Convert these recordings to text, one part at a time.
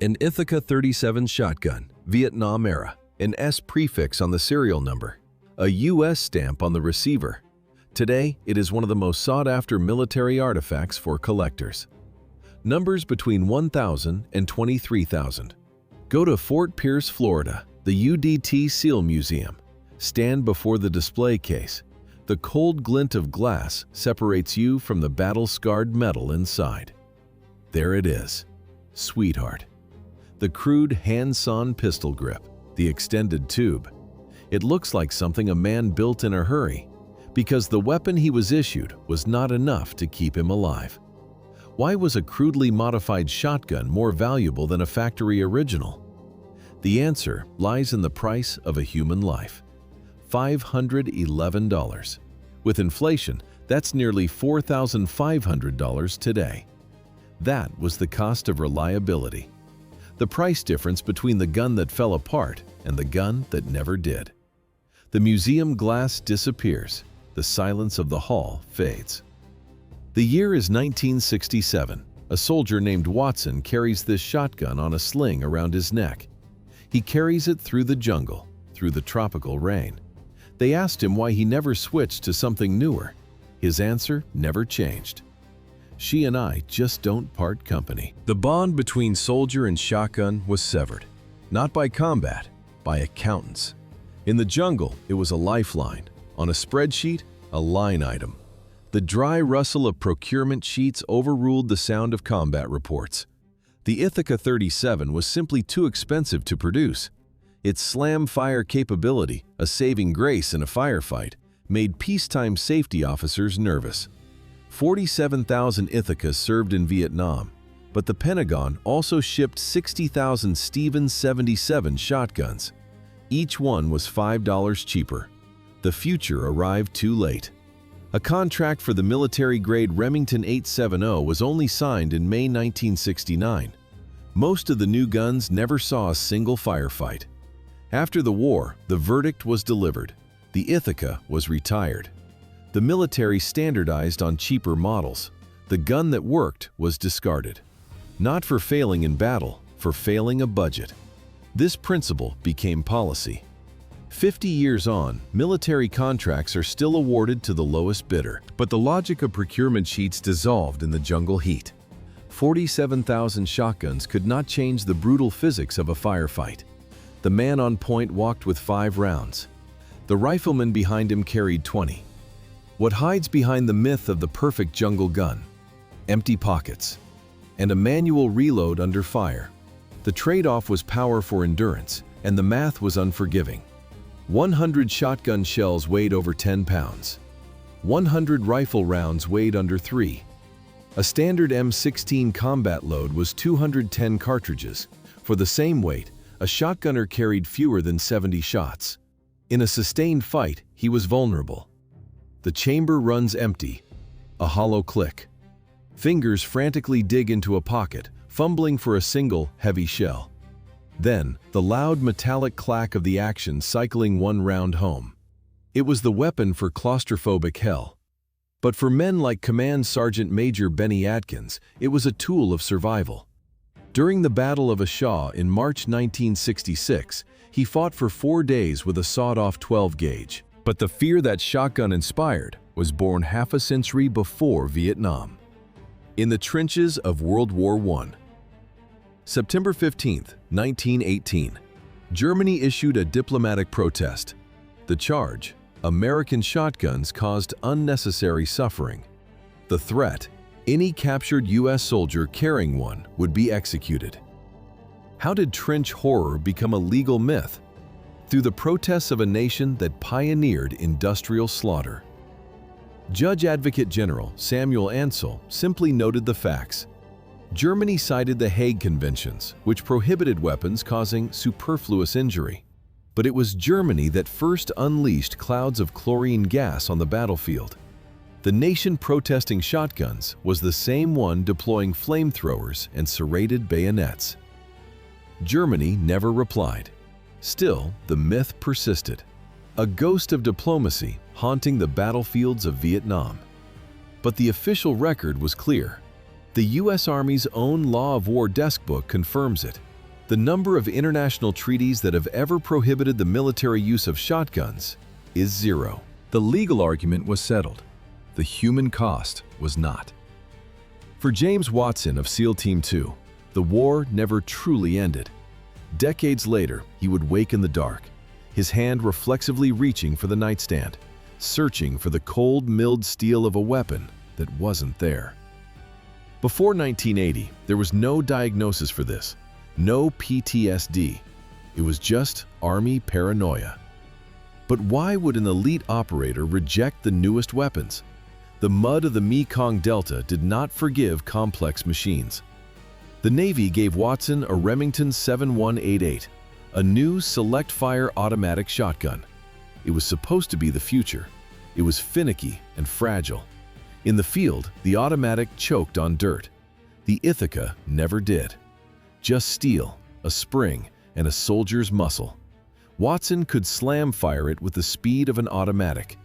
An Ithaca 37 shotgun, Vietnam era, an S prefix on the serial number, a U.S. stamp on the receiver. Today, it is one of the most sought-after military artifacts for collectors. Numbers between 1,000 and 23,000. Go to Fort Pierce, Florida, the UDT SEAL Museum. Stand before the display case. The cold glint of glass separates you from the battle-scarred metal inside. There it is, Sweetheart. The crude hand-sawn pistol grip, the extended tube. It looks like something a man built in a hurry, because the weapon he was issued was not enough to keep him alive. Why was a crudely modified shotgun more valuable than a factory original? The answer lies in the price of a human life. $511. With inflation, that's nearly $4,500 today. That was the cost of reliability. The price difference between the gun that fell apart and the gun that never did. The museum glass disappears. The silence of the hall fades. The year is 1967. A soldier named Watson carries this shotgun on a sling around his neck. He carries it through the jungle, through the tropical rain. They asked him why he never switched to something newer. His answer never changed. She and I just don't part company. The bond between soldier and shotgun was severed, not by combat, by accountants. In the jungle, it was a lifeline. On a spreadsheet, a line item. The dry rustle of procurement sheets overruled the sound of combat reports. The Ithaca 37 was simply too expensive to produce. Its slam fire capability, a saving grace in a firefight, made peacetime safety officers nervous. 47,000 Ithacas served in Vietnam, but the Pentagon also shipped 60,000 Stevens 77 shotguns. Each one was $5 cheaper. The future arrived too late. A contract for the military-grade Remington 870 was only signed in May 1969. Most of the new guns never saw a single firefight. After the war, the verdict was delivered. The Ithaca was retired. The military standardized on cheaper models. The gun that worked was discarded. Not for failing in battle, for failing a budget. This principle became policy. 50 years on, military contracts are still awarded to the lowest bidder, but the logic of procurement sheets dissolved in the jungle heat. 47,000 shotguns could not change the brutal physics of a firefight. The man on point walked with 5 rounds. The rifleman behind him carried 20. What hides behind the myth of the perfect jungle gun? Empty pockets. And a manual reload under fire. The trade-off was power for endurance, and the math was unforgiving. 100 shotgun shells weighed over 10 pounds. 100 rifle rounds weighed under 3. A standard M16 combat load was 210 cartridges. For the same weight, a shotgunner carried fewer than 70 shots. In a sustained fight, he was vulnerable. The chamber runs empty. A hollow click. Fingers frantically dig into a pocket, fumbling for a single, heavy shell. Then, the loud metallic clack of the action cycling one round home. It was the weapon for claustrophobic hell. But for men like Command Sergeant Major Benny Atkins, it was a tool of survival. During the Battle of Ashaw in March 1966, he fought for 4 days with a sawed-off 12-gauge. But the fear that shotgun inspired was born half a century before Vietnam. In the trenches of World War I. September 15, 1918, Germany issued a diplomatic protest. The charge: American shotguns caused unnecessary suffering. The threat: any captured U.S. soldier carrying one would be executed. How did trench horror become a legal myth? Through the protests of a nation that pioneered industrial slaughter. Judge Advocate General Samuel Ansel simply noted the facts. Germany cited the Hague Conventions, which prohibited weapons causing superfluous injury. But it was Germany that first unleashed clouds of chlorine gas on the battlefield. The nation protesting shotguns was the same one deploying flamethrowers and serrated bayonets. Germany never replied. Still, the myth persisted. A ghost of diplomacy haunting the battlefields of Vietnam. But the official record was clear. The U.S. Army's own Law of War desk book confirms it. The number of international treaties that have ever prohibited the military use of shotguns is 0. The legal argument was settled. The human cost was not. For James Watson of SEAL Team 2, the war never truly ended. Decades later, he would wake in the dark, his hand reflexively reaching for the nightstand, searching for the cold, milled steel of a weapon that wasn't there. Before 1980, there was no diagnosis for this, no PTSD. It was just Army paranoia. But why would an elite operator reject the newest weapons? The mud of the Mekong Delta did not forgive complex machines. The Navy gave Watson a Remington 7188, a new select-fire automatic shotgun. It was supposed to be the future. It was finicky and fragile. In the field, the automatic choked on dirt. The Ithaca never did. Just steel, a spring, and a soldier's muscle. Watson could slam fire it with the speed of an automatic.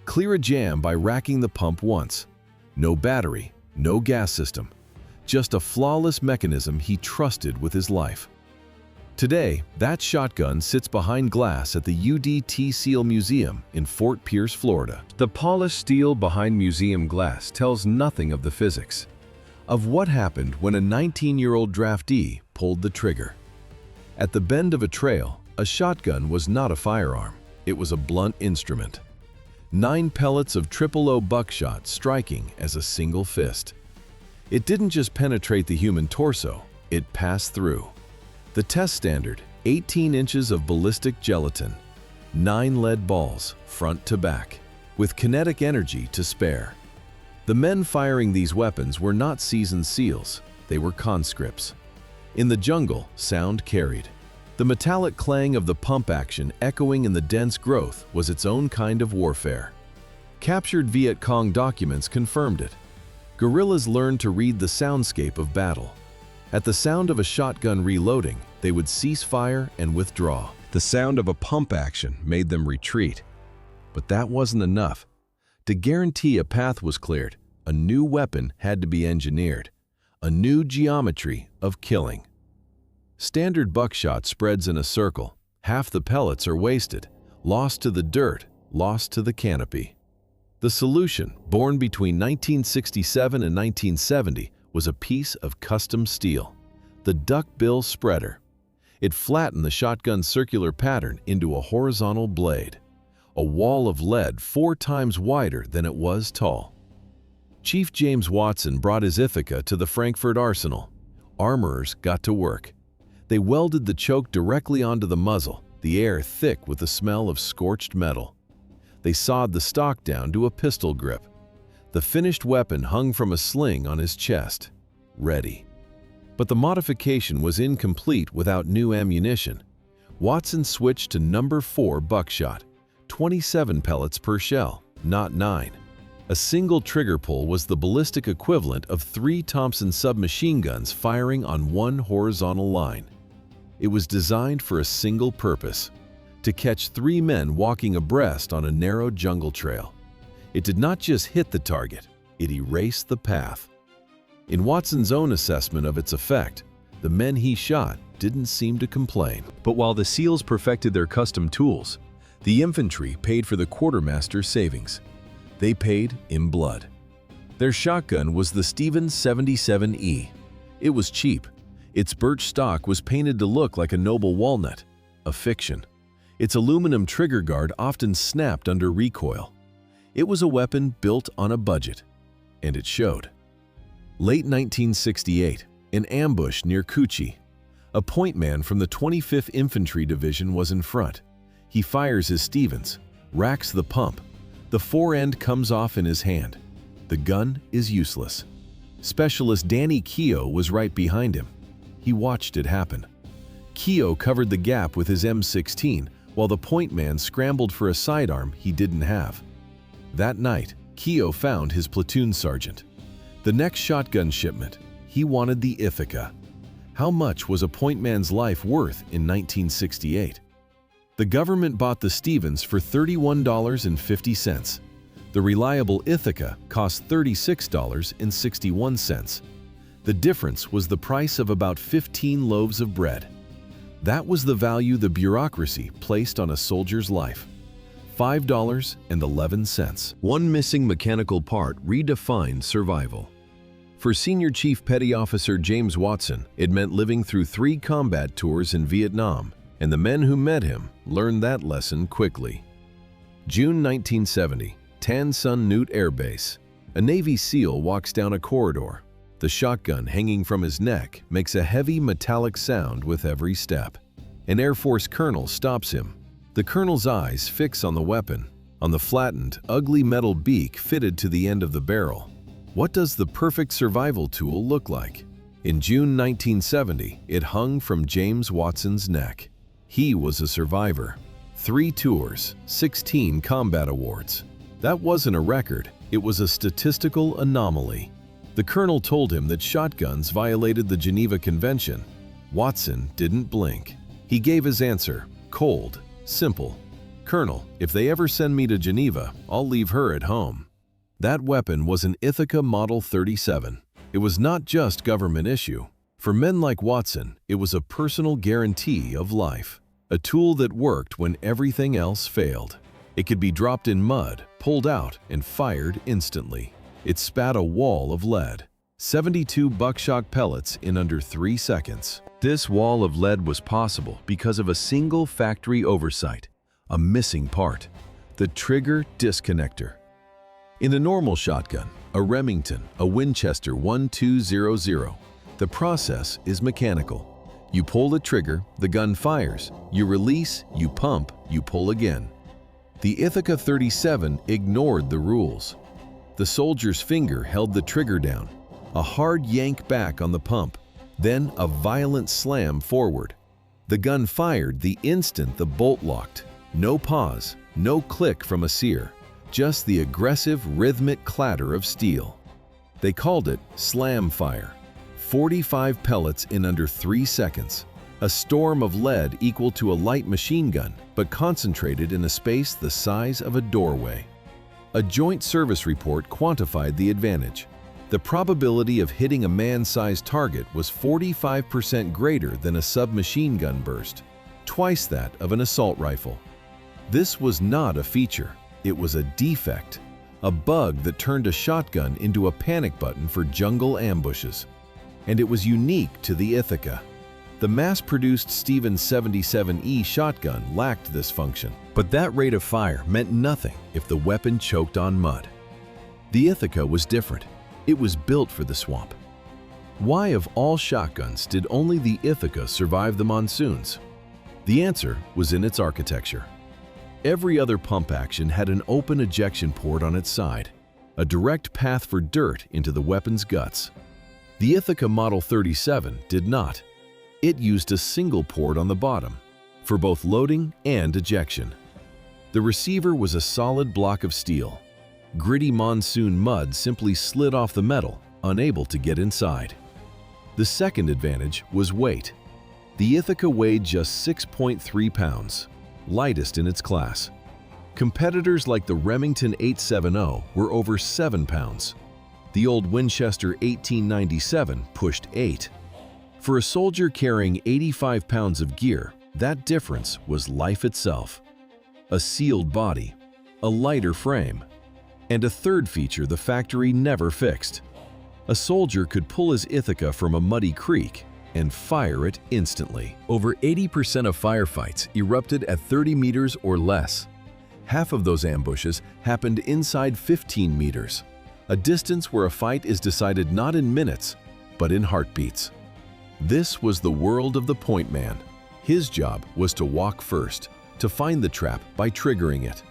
Clear a jam by racking the pump once. No battery, no gas system. Just a flawless mechanism he trusted with his life. Today, that shotgun sits behind glass at the UDT SEAL Museum in Fort Pierce, Florida. The polished steel behind museum glass tells nothing of the physics, of what happened when a 19-year-old draftee pulled the trigger. At the bend of a trail, a shotgun was not a firearm. It was a blunt instrument. 9 pellets of 000 buckshot striking as a single fist. It didn't just penetrate the human torso, it passed through. The test standard, 18 inches of ballistic gelatin, 9 lead balls, front to back, with kinetic energy to spare. The men firing these weapons were not seasoned SEALs, they were conscripts. In the jungle, sound carried. The metallic clang of the pump action echoing in the dense growth was its own kind of warfare. Captured Viet Cong documents confirmed it. Guerrillas learned to read the soundscape of battle. At the sound of a shotgun reloading, they would cease fire and withdraw. The sound of a pump action made them retreat. But that wasn't enough. To guarantee a path was cleared, a new weapon had to be engineered. A new geometry of killing. Standard buckshot spreads in a circle. Half the pellets are wasted, lost to the dirt, lost to the canopy. The solution, born between 1967 and 1970, was a piece of custom steel, the duckbill spreader. It flattened the shotgun's circular pattern into a horizontal blade, a wall of lead 4 times wider than it was tall. Chief James Watson brought his Ithaca to the Frankfurt Arsenal. Armorers got to work. They welded the choke directly onto the muzzle, the air thick with the smell of scorched metal. They sawed the stock down to a pistol grip. The finished weapon hung from a sling on his chest, ready. But the modification was incomplete without new ammunition. Watson switched to number 4 buckshot, 27 pellets per shell, not 9. A single trigger pull was the ballistic equivalent of 3 Thompson submachine guns firing on one horizontal line. It was designed for a single purpose, to catch 3 men walking abreast on a narrow jungle trail. It did not just hit the target, it erased the path. In Watson's own assessment of its effect, the men he shot didn't seem to complain. But while the SEALs perfected their custom tools, the infantry paid for the quartermaster's savings. They paid in blood. Their shotgun was the Stevens 77E. It was cheap. Its birch stock was painted to look like a noble walnut, a fiction. Its aluminum trigger guard often snapped under recoil. It was a weapon built on a budget, and it showed. Late 1968, an ambush near Kuchi. A pointman from the 25th Infantry Division was in front. He fires his Stevens, racks the pump. The fore-end comes off in his hand. The gun is useless. Specialist Danny Keogh was right behind him. He watched it happen. Keogh covered the gap with his M16 while the pointman scrambled for a sidearm he didn't have. That night, Keogh found his platoon sergeant. The next shotgun shipment, he wanted the Ithaca. How much was a pointman's life worth in 1968? The government bought the Stevens for $31.50. The reliable Ithaca cost $36.61. The difference was the price of about 15 loaves of bread. That was the value the bureaucracy placed on a soldier's life. $5.11. One missing mechanical part redefined survival. For Senior Chief Petty Officer James Watson, it meant living through 3 combat tours in Vietnam, and the men who met him learned that lesson quickly. June 1970, Tan Son Nhut Air Base. A Navy SEAL walks down a corridor. The shotgun hanging from his neck makes a heavy metallic sound with every step. An Air Force colonel stops him. The colonel's eyes fix on the weapon, on the flattened, ugly metal beak fitted to the end of the barrel. What does the perfect survival tool look like? In June 1970, it hung from James Watson's neck. He was a survivor. 3 tours, 16 combat awards. That wasn't a record, it was a statistical anomaly. The colonel told him that shotguns violated the Geneva Convention. Watson didn't blink. He gave his answer, cold, simple. "Colonel, if they ever send me to Geneva, I'll leave her at home." That weapon was an Ithaca Model 37. It was not just government issue. For men like Watson, it was a personal guarantee of life. A tool that worked when everything else failed. It could be dropped in mud, pulled out, and fired instantly. It spat a wall of lead. 72 buckshot pellets in under 3 seconds. This wall of lead was possible because of a single factory oversight, a missing part, the trigger disconnector. In a normal shotgun, a Remington, a Winchester 1200, the process is mechanical. You pull the trigger, the gun fires. You release, you pump, you pull again. The Ithaca 37 ignored the rules. The soldier's finger held the trigger down, a hard yank back on the pump, then a violent slam forward. The gun fired the instant the bolt locked. No pause, no click from a sear, just the aggressive rhythmic clatter of steel. They called it slam fire. 45 pellets in under 3 seconds. A storm of lead equal to a light machine gun, but concentrated in a space the size of a doorway. A joint service report quantified the advantage. The probability of hitting a man-sized target was 45% greater than a submachine gun burst, twice that of an assault rifle. This was not a feature, it was a defect, a bug that turned a shotgun into a panic button for jungle ambushes. And it was unique to the Ithaca. The mass-produced Stevens 77E shotgun lacked this function. But that rate of fire meant nothing if the weapon choked on mud. The Ithaca was different. It was built for the swamp. Why of all shotguns did only the Ithaca survive the monsoons? The answer was in its architecture. Every other pump action had an open ejection port on its side, a direct path for dirt into the weapon's guts. The Ithaca Model 37 did not. It used a single port on the bottom, for both loading and ejection. The receiver was a solid block of steel. Gritty monsoon mud simply slid off the metal, unable to get inside. The second advantage was weight. The Ithaca weighed just 6.3 pounds, lightest in its class. Competitors like the Remington 870 were over 7 pounds. The old Winchester 1897 pushed 8. For a soldier carrying 85 pounds of gear, that difference was life itself. A sealed body, a lighter frame, and a third feature the factory never fixed. A soldier could pull his Ithaca from a muddy creek and fire it instantly. Over 80% of firefights erupted at 30 meters or less. Half of those ambushes happened inside 15 meters. A distance where a fight is decided not in minutes, but in heartbeats. This was the world of the pointman. His job was to walk first, to find the trap by triggering it.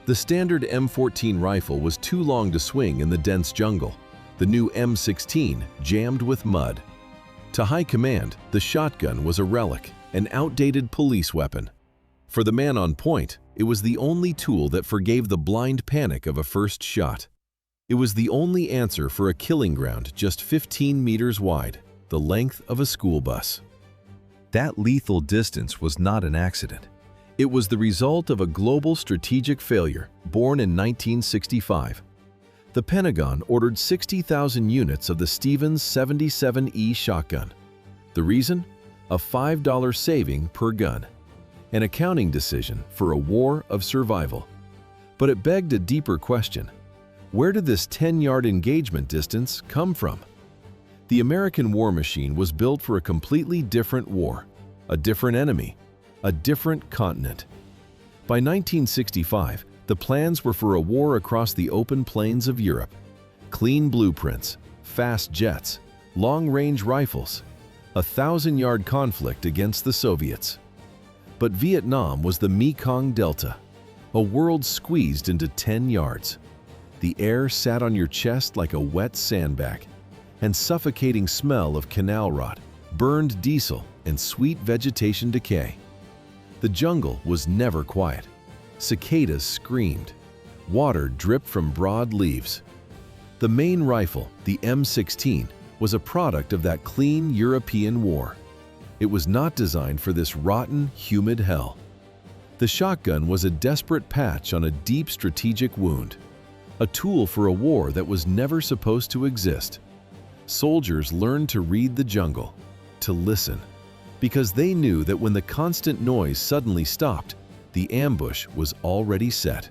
The standard M14 rifle was too long to swing in the dense jungle. The new M16 jammed with mud. To high command, the shotgun was a relic, an outdated police weapon. For the man on point, it was the only tool that forgave the blind panic of a first shot. It was the only answer for a killing ground just 15 meters wide, the length of a school bus. That lethal distance was not an accident. It was the result of a global strategic failure born in 1965. The Pentagon ordered 60,000 units of the Stevens 77E shotgun. The reason? a $5 saving per gun, an accounting decision for a war of survival. But it begged a deeper question. Where did this 10-yard engagement distance come from? The American war machine was built for a completely different war, a different enemy, a different continent. By 1965, the plans were for a war across the open plains of Europe. Clean blueprints, fast jets, long-range rifles, a 1,000-yard conflict against the Soviets. But Vietnam was the Mekong Delta, a world squeezed into 10 yards. The air sat on your chest like a wet sandbag, and suffocating smell of canal rot, burned diesel, and sweet vegetation decay. The jungle was never quiet. Cicadas screamed. Water dripped from broad leaves. The main rifle, the M16, was a product of that clean European war. It was not designed for this rotten, humid hell. The shotgun was a desperate patch on a deep strategic wound, a tool for a war that was never supposed to exist. Soldiers learned to read the jungle, to listen, because they knew that when the constant noise suddenly stopped, the ambush was already set.